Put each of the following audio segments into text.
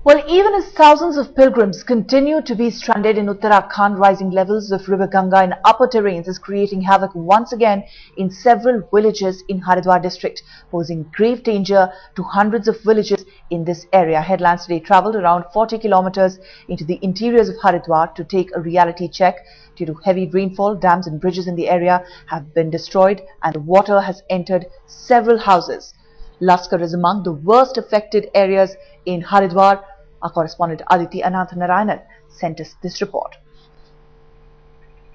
Well, even as thousands of pilgrims continue to be stranded in Uttarakhand, rising levels of River Ganga in upper terrains is creating havoc once again in several villages in Haridwar district, posing grave danger to hundreds of villages in this area. Headlines Today travelled around 40 kilometers into the interiors of Haridwar to take a reality check. Due to heavy rainfall, dams and bridges in the area have been destroyed and the water has entered several houses. Laskar is among the worst affected areas in Haridwar. Our correspondent Aditi Ananth Narayanan sent us this report.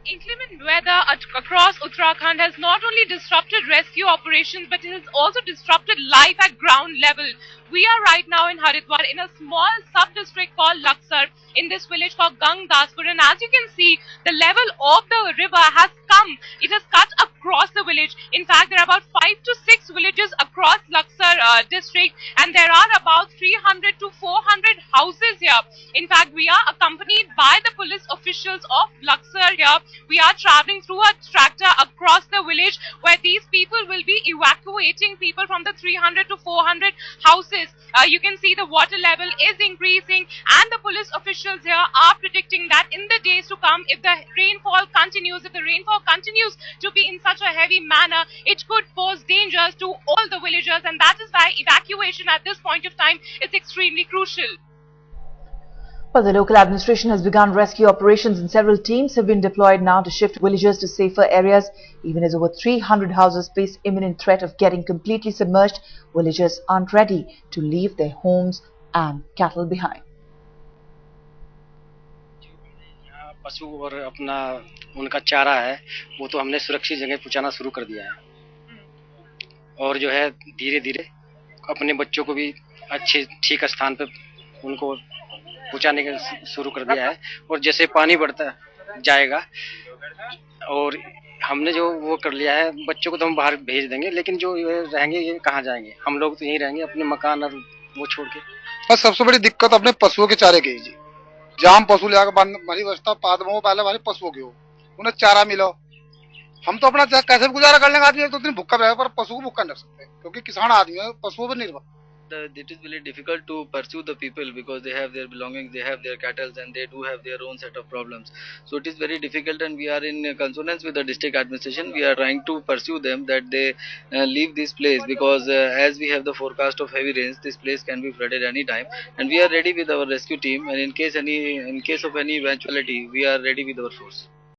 Inclement weather across Uttarakhand has not only disrupted rescue operations but it has also disrupted life at ground level. We are right now in Haridwar in a small sub-district called Laksar in this village called Gangdaspur, and as you can see, the level of the river has come. It has cut across the village. In fact, there are about 5 to 6 villages across Laksar district, and there are about 300 to 400 houses here. In fact, we are accompanied by the police officials of Laksar here. We are traveling through a tractor across the village where these people will be evacuating people from the 300 to 400 houses. You can see the water level is increasing, and the police officials here are predicting that in the days to come, if the rainfall continues to be in such a heavy manner, it could pose dangers to all the villagers, and that is why evacuation at this point of time is extremely crucial. Well, the local administration has begun rescue operations and several teams have been deployed now to shift villagers to safer areas. Even as over 300 houses face imminent threat of getting completely submerged, villagers aren't ready to leave their homes and cattle behind. पशु और अपना उनका चारा है वो तो हमने सुरक्षित जगह पहुंचाना शुरू कर दिया है और जो है धीरे धीरे अपने बच्चों को भी अच्छे ठीक स्थान पे उनको पहुंचाने का शुरू कर दिया है और जैसे पानी बढ़ता जाएगा और हमने जो वो कर लिया है बच्चों को तो हम बाहर भेज देंगे लेकिन जो रहेंगे ये कहाँ जाएंगे हम लोग तो यहीं रहेंगे अपने मकान और वो छोड़ के। बस सबसे बड़ी दिक्कत अपने पशुओं के चारे की जी जहाँ हम पशु ले हमारी व्यवस्था पादमों पहले हमारे पशुओं की हो उन्हें चारा मिलो हम तो अपना कैसे भी गुजारा कर लेंगे आदमी एक दो दिन भूखा रहेगा पर पशु को भूखा नहीं रख सकते क्योंकि किसान आदमी है पशुओं पर निर्भर। It is really difficult to pursue the people because they have their belongings, they have their cattle, and they do have their own set of problems. So it is very difficult, and we are in consonance with the district administration. We are trying to pursue them that they leave this place because as we have the forecast of heavy rains, this place can be flooded any time, and we are ready with our rescue team. And in case of any eventuality, we are ready with our force.